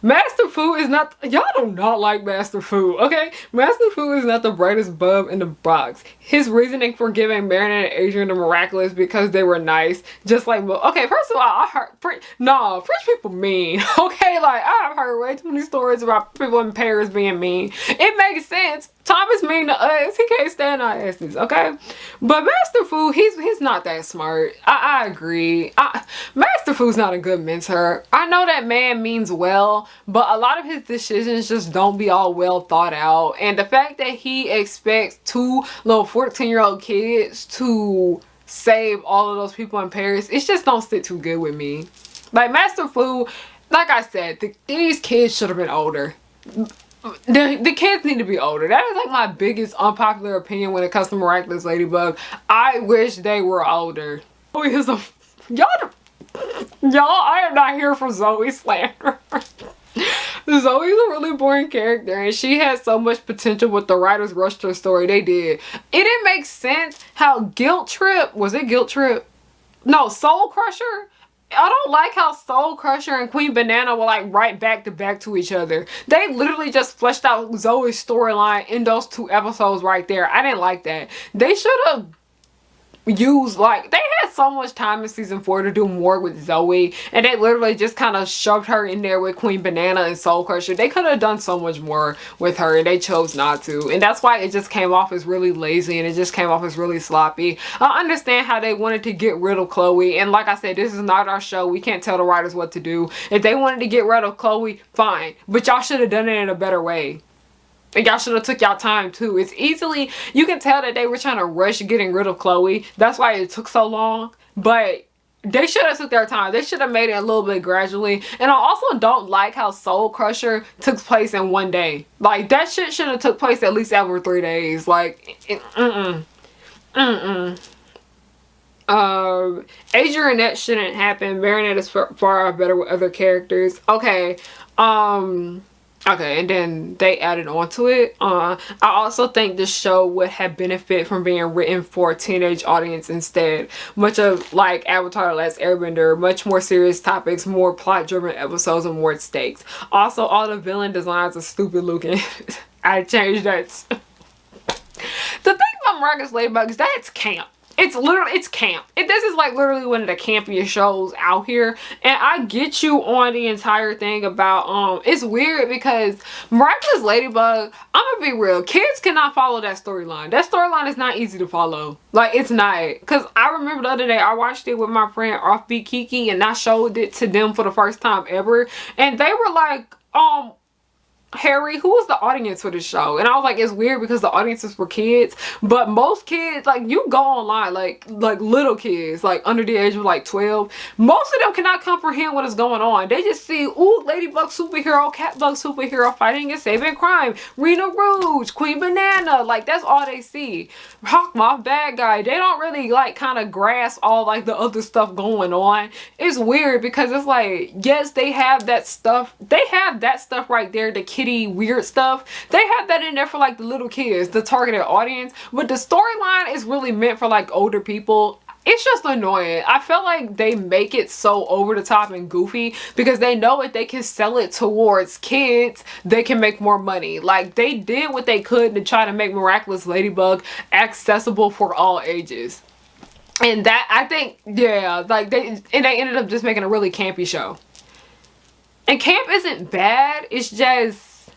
Master Fu is not, y'all do not like Master Fu, okay? Master Fu is not the brightest bulb in the box. His reasoning for giving Marinette and Adrien the miraculous because they were nice, just like, okay, first of all, I heard, French people mean, okay? Like, I've heard way too many stories about people in Paris being mean. It makes sense. Tom is mean to us. He can't stand our asses, okay? But Master Fu, he's not that smart. I agree. Master Fu's not a good mentor. I know that man means well, but a lot of his decisions just don't be all well thought out. And the fact that he expects two little 14-year-old kids to save all of those people in Paris, it just don't sit too good with me. Like, Master Fu, like I said, these kids should have been older. The kids need to be older. That is like my biggest unpopular opinion when it comes to Miraculous Ladybug. I wish they were older. Y'all, I am not here for Zoe slander. Zoe's a really boring character and she has so much potential, but the writers rushed her story. They did. It didn't make sense how Guilt Trip, was it Guilt Trip? No, Soul Crusher. I don't like how Soul Crusher and Queen Banana were like right back to back to each other. They literally just fleshed out Zoe's storyline in those 2 episodes right there. I didn't like that. They should have used, like, they had so much time in season 4 to do more with Zoe, and they literally just kind of shoved her in there with Queen Banana and Soul Crusher. They could have done so much more with her and they chose not to, and that's why it just came off as really lazy and it just came off as really sloppy. I understand how they wanted to get rid of Chloe, and like I said, this is not our show. We can't tell the writers what to do. If they wanted to get rid of Chloe, fine, but y'all should have done it in a better way. And y'all should have took y'all time too. It's easily, you can tell that they were trying to rush getting rid of Chloe. That's why it took so long. But they should have took their time. They should have made it a little bit gradually. And I also don't like how Soul Crusher took place in one day. Like, that shit should have took place at least over 3 days. Like, Adrinette shouldn't happen. Marinette is far better with other characters. Okay. Okay, and then they added on to it. I also think this show would have benefit from being written for a teenage audience instead. Much of like Avatar: The Last Airbender, much more serious topics, more plot-driven episodes, and more stakes. Also, all the villain designs are stupid looking. I changed that. The thing about Miraculous Ladybug is that it's camp. It's literally, it's camp. This is like literally one of the campiest shows out here. And I get you on the entire thing about, it's weird because Miraculous Ladybug, I'm gonna be real, kids cannot follow that storyline. That storyline is not easy to follow. Like, it's not. Because I remember the other day, I watched it with my friend Offbeat Kiki and I showed it to them for the first time ever. And they were like, Harry, who was the audience for this show? And I was like, it's weird because the audiences were kids, but most kids, like, you go online, like little kids, like under the age of like 12, most of them cannot comprehend what is going on. They just see, ooh, ladybug superhero, catbug superhero fighting and saving crime, Rena Rouge, Queen Banana, like that's all they see. Hawkmoth bad guy. They don't really like kind of grasp all like the other stuff going on. It's weird because it's like, yes, they have that stuff. They have that stuff right there, the kitty weird stuff. They have that in there for like the little kids, the targeted audience, but the storyline is really meant for like older people. It's just annoying. I feel like they make it so over the top and goofy because they know if they can sell it towards kids, they can make more money. Like, they did what they could to try to make Miraculous Ladybug accessible for all ages. And that, I think, yeah, like they ended up just making a really campy show. And camp isn't bad, it's just,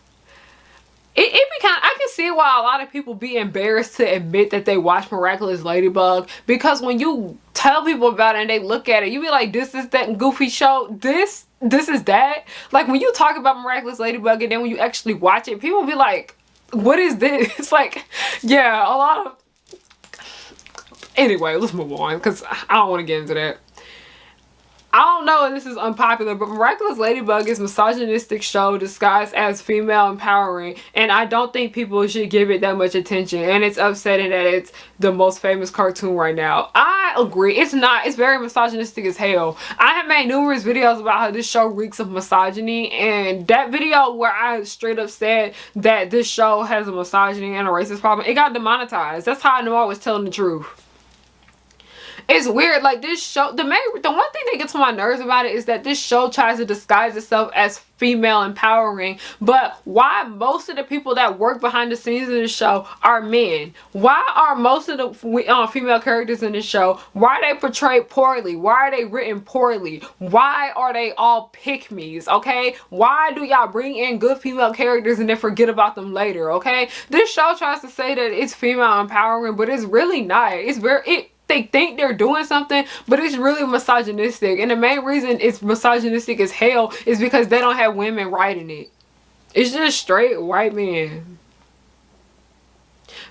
it be kind of, I can see why a lot of people be embarrassed to admit that they watch Miraculous Ladybug, because when you tell people about it and they look at it, you be like, this is that goofy show, this is that. Like, when you talk about Miraculous Ladybug and then when you actually watch it, people be like, what is this? It's like, yeah, a lot of, anyway, let's move on because I don't want to get into that. I don't know if this is unpopular, but Miraculous Ladybug is a misogynistic show disguised as female empowering, and I don't think people should give it that much attention, and it's upsetting that it's the most famous cartoon right now. I agree. It's not. It's very misogynistic as hell. I have made numerous videos about how this show reeks of misogyny, and that video where I straight up said that this show has a misogyny and a racist problem, it got demonetized. That's how I knew I was telling the truth. It's weird, like this show, the one thing that gets on my nerves about it is that this show tries to disguise itself as female empowering, but why most of the people that work behind the scenes of the show are men? Why are most of the female characters in the show, why are they portrayed poorly? Why are they written poorly? Why are they all pick-me's, okay? Why do y'all bring in good female characters and then forget about them later, okay? This show tries to say that it's female empowering, but it's really not. It's very, they think they're doing something, but it's really misogynistic, and the main reason it's misogynistic as hell is because they don't have women writing it. It's just straight white men.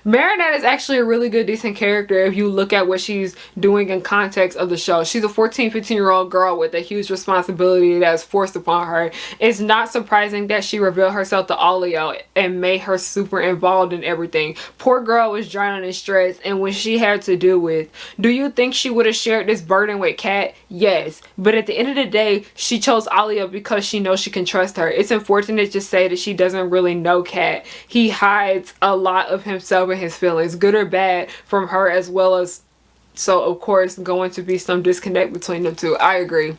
Marinette is actually a really good, decent character if you look at what she's doing in context of the show. She's a 14-15-year-old girl with a huge responsibility that's forced upon her. It's not surprising that she revealed herself to Alio and made her super involved in everything. Poor girl was drowning in stress and what she had to deal with. Do you think she would have shared this burden with Kat? Yes. But at the end of the day, she chose Alio because she knows she can trust her. It's unfortunate to say that she doesn't really know Kat. He hides a lot of himself and his feelings, good or bad, from her, as well as, so of course going to be some disconnect between them two. I agree.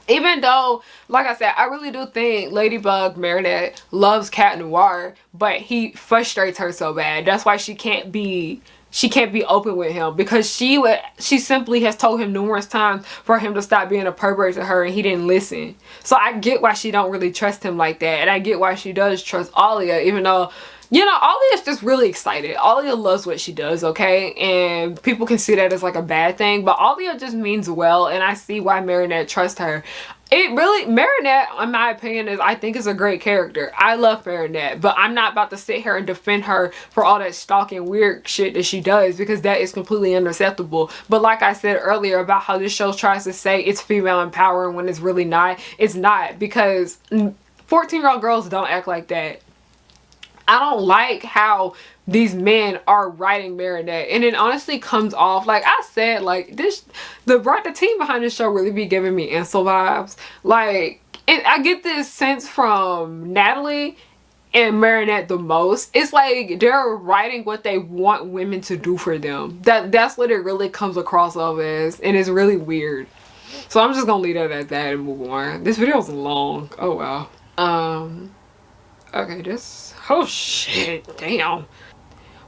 Even though, like I said, I really do think Ladybug Marinette loves Cat Noir, but he frustrates her so bad. That's why she can't be open with him, because she simply has told him numerous times for him to stop being a pervert to her, and he didn't listen. So I get why she don't really trust him like that, and I get why she does trust Alia, even though, you know, Alia's just really excited. Alia loves what she does, okay? And people can see that as like a bad thing, but Alia just means well, and I see why Marinette trusts her. Marinette, in my opinion, I think is a great character. I love Marinette, but I'm not about to sit here and defend her for all that stalking weird shit that she does, because that is completely unacceptable. But like I said earlier about how this show tries to say it's female empowering when it's really not, it's not, because 14-year-old girls don't act like that. I don't like how these men are writing Marinette, and it honestly comes off, like I said, like the team behind this show really be giving me Ansel vibes. Like, and I get this sense from Natalie and Marinette the most. It's like they're writing what they want women to do for them. That's what it really comes across of as, and it's really weird. So I'm just gonna leave it at that and move on. This video's long. Oh wow. Okay, oh shit, damn.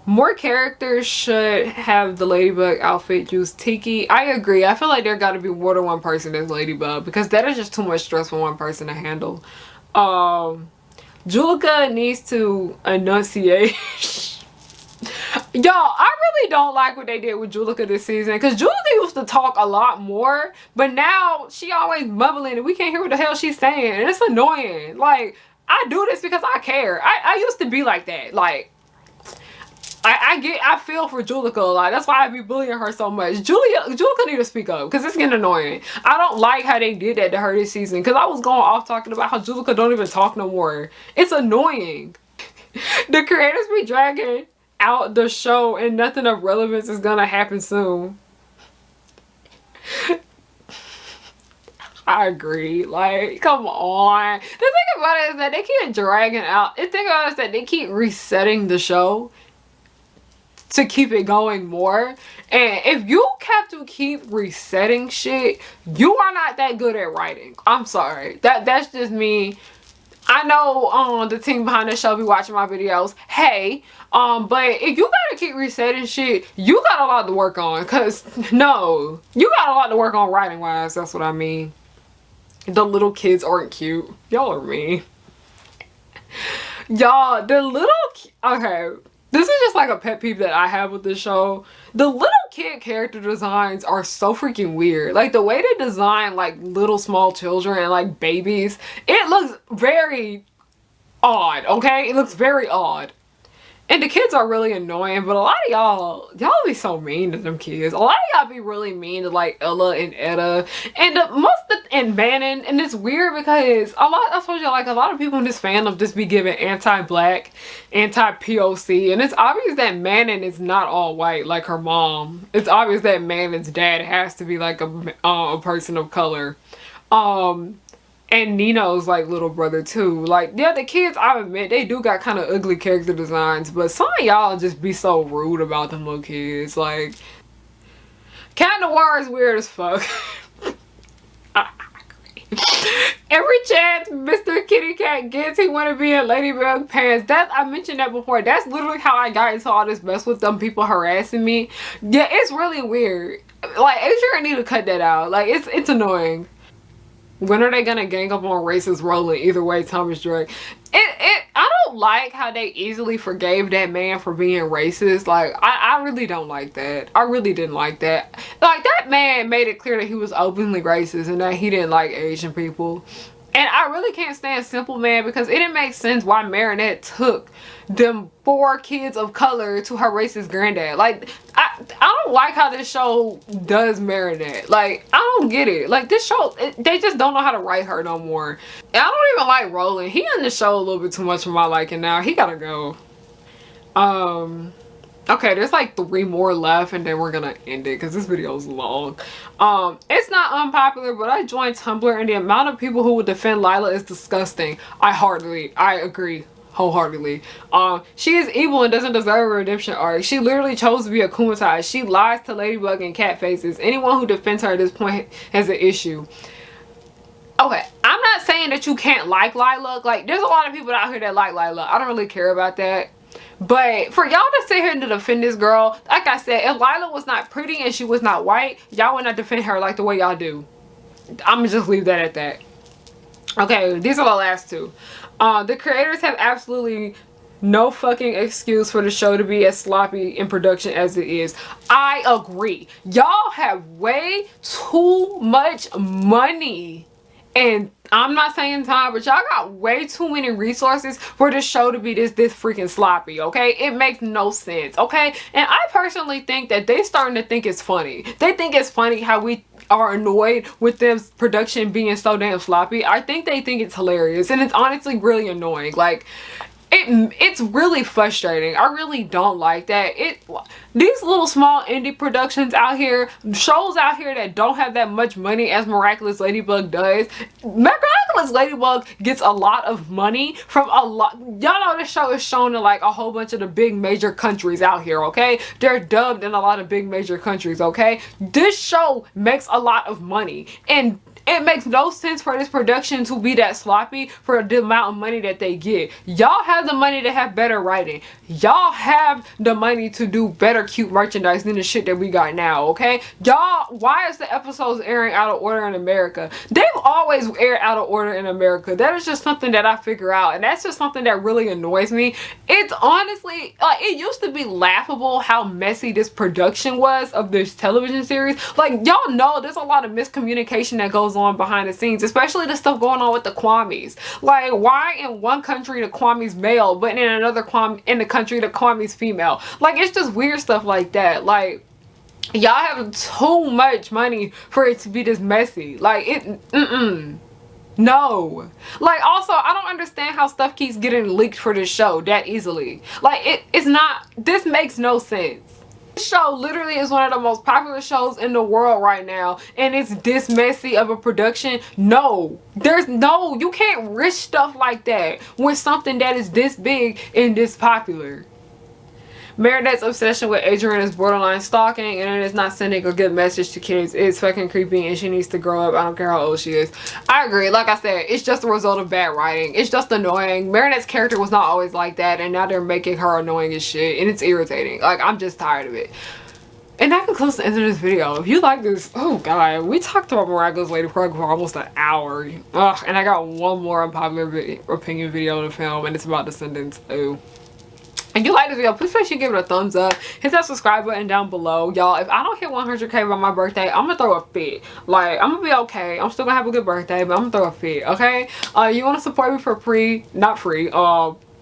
More characters should have the ladybug outfit use tiki. I agree. I feel like there gotta be more than one person as ladybug, because that is just too much stress for one person to handle. Juleka needs to enunciate. Y'all, I really don't like what they did with Juleka this season, because Juleka used to talk a lot more, but now she always bubbling and we can't hear what the hell she's saying, and it's annoying. Like, I do this because I care. I used to be like that. Like, I feel for Juleka a lot. That's why I be bullying her so much. Juleka need to speak up, because it's getting annoying. I don't like how they did that to her this season, because I was going off talking about how Juleka don't even talk no more. It's annoying. The creators be dragging out the show and nothing of relevance is gonna happen soon. I agree. Like, come on. The thing about it is that they keep dragging out. The thing about it is that they keep resetting the show to keep it going more. And if you have to keep resetting shit, you are not that good at writing. I'm sorry. That's just me. I know the team behind the show be watching my videos. Hey, but if you gotta keep resetting shit, you got a lot to work on. Cause no, you got a lot to work on writing wise. That's what I mean. The little kids aren't cute. Y'all are mean. Y'all, okay. This is just like a pet peeve that I have with this show. The little kid character designs are so freaking weird. Like, the way they design like little small children and like babies, it looks very odd, okay? It looks very odd. And the kids are really annoying, but a lot of y'all be so mean to them kids. A lot of y'all be really mean to like Ella and Etta and Bannon. And it's weird because I told you, like, a lot of people in this fandom just be giving anti-black, anti-POC. And it's obvious that Manon is not all white like her mom. It's obvious that Manon's dad has to be like a person of color. And Nino's like little brother too. Like, yeah, the kids, I admit, they do got kind of ugly character designs, but some of y'all just be so rude about them little kids. Like, Cat Noir is weird as fuck. I agree. Every chance Mr. Kitty Cat gets, he want to be in Ladybug pants. I mentioned that before. That's literally how I got into all this mess with them people harassing me. Yeah, it's really weird. Like, Adrien need to cut that out. Like, it's annoying. When are they gonna gang up on racist Roland? Either way, Thomas Drake. I don't like how they easily forgave that man for being racist. Like, I really don't like that. I really didn't like that. Like, that man made it clear that he was openly racist and that he didn't like Asian people. And I really can't stand Simple Man, because it didn't make sense why Marinette took them 4 kids of color to her racist granddad. Like, I don't like how this show does Marinette. Like, I don't get it. Like, this show, they just don't know how to write her no more. And I don't even like Roland. He in the show a little bit too much for my liking now. He gotta go. Okay, there's like 3 more left and then we're gonna end it because this video is long. It's not unpopular, but I joined Tumblr and the amount of people who would defend Lila is disgusting. I agree wholeheartedly. She is evil and doesn't deserve a redemption arc. She literally chose to be a kumatai. She lies to Ladybug and cat faces. Anyone who defends her at this point has an issue. Okay, I'm not saying that you can't like Lila. Like, there's a lot of people out here that like Lila. I don't really care about that. But for y'all to sit here and to defend this girl, like I said, if Lila was not pretty and she was not white, y'all would not defend her like the way y'all do. I'm gonna just leave that at that. Okay, these are the last 2. The creators have absolutely no fucking excuse for the show to be as sloppy in production as it is. I agree. Y'all have way too much money. And I'm not saying time, but y'all got way too many resources for this show to be this freaking sloppy, okay? It makes no sense, okay? And I personally think that they starting to think it's funny. They think it's funny how we are annoyed with them production being so damn sloppy. I think they think it's hilarious, and it's honestly really annoying. Like, it's really frustrating. I really don't like that. These little small indie productions out here, shows out here that don't have that much money as Miraculous Ladybug does. Miraculous Ladybug gets a lot of money from a lot. Y'all know this show is shown in like a whole bunch of the big major countries out here, okay? They're dubbed in a lot of big major countries, okay? This show makes a lot of money, and it makes no sense for this production to be that sloppy for the amount of money that they get. Y'all have the money to have better writing. Y'all have the money to do better cute merchandise than the shit that we got now, okay? Y'all, why is the episodes airing out of order in America? They've always aired out of order in America. That is just something that I figure out, and that's just something that really annoys me. It's honestly, like, it used to be laughable how messy this production was of this television series. Like, y'all know there's a lot of miscommunication that goes on behind the scenes, especially the stuff going on with the kawmis. Like, why in one country the kawmis male, but in another in the country the kawmis female? Like, it's just weird stuff like that. Like, y'all have too much money for it to be this messy. Like, no. Like, also, I don't understand how stuff keeps getting leaked for this show that easily. Like, it's not, this makes no sense. This show literally is one of the most popular shows in the world right now, and it's this messy of a production. No, you can't risk stuff like that with something that is this big and this popular. Marinette's obsession with Adrien is borderline stalking, and it is not sending a good message to kids. It's fucking creepy, and she needs to grow up. I don't care how old she is. I agree. Like I said, it's just a result of bad writing. It's just annoying. Marinette's character was not always like that, and now they're making her annoying as shit, and it's irritating. Like, I'm just tired of it. And that concludes the end of this video. If you like this, oh god, we talked about Miraculous Ladybug for almost an hour. Ugh, and I got one more unpopular opinion video to film, and it's about Descendants. Ooh. If you like this video, please make sure you give it a thumbs up. Hit that subscribe button down below. Y'all, if I don't hit 100K by my birthday, I'm gonna throw a fit. Like, I'm gonna be okay. I'm still gonna have a good birthday, but I'm gonna throw a fit, okay? You wanna support me for free? Not free.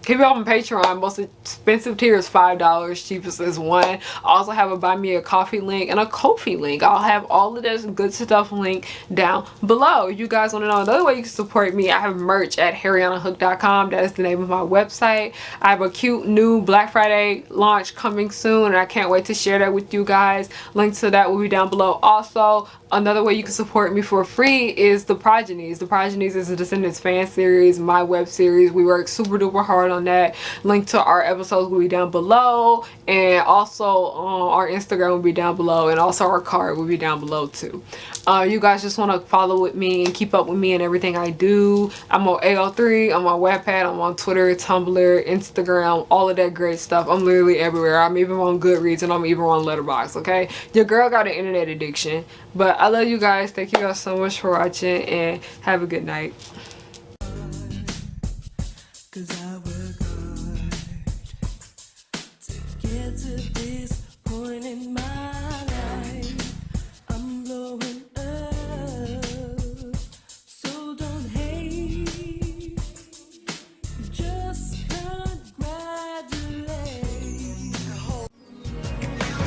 Hit me up on Patreon. Most expensive tier is $5. Cheapest is $1. I also have a buy me a coffee link and a Ko-fi link. I'll have all of this good stuff linked down below. You guys want to know another way you can support me? I have merch at harriyannahook.com. That is the name of my website. I have a cute new Black Friday launch coming soon, and I can't wait to share that with you guys. Links to that will be down below. Also, another way you can support me for free is The Progenies. The Progenies is a Descendants fan series, my web series. We work super duper hard on that. Link to our episodes will be down below, and also our Instagram will be down below, and also our card will be down below too. You guys just want to follow with me and keep up with me and everything I do. I'm on AO3, I'm on Wattpad, I'm on Twitter, Tumblr, Instagram, all of that great stuff. I'm literally everywhere. I'm even on Goodreads, and I'm even on Letterboxd, okay? Your girl got an internet addiction. But I love you guys. Thank you guys so much for watching, and have a good night. Cause I work hard to get to this point in my life. I'm blowing up, so don't hate, just congratulate.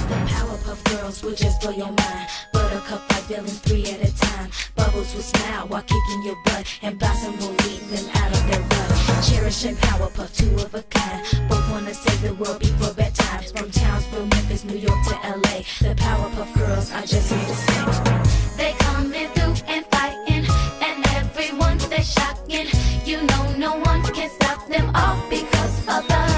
The Powerpuff Girls will just blow your mind. Buttercup like villains 3 at a time. Bubbles will smile while kicking your butt, and Blossom will lead them out of their rut. Cherish and Powerpuff, 2 of a kind. Both wanna save the world before bedtime. From Townsville, Memphis, New York to LA, the Powerpuff Girls are just here to stay. They coming through and fighting, and everyone they're shocking. You know no one can stop them all because of the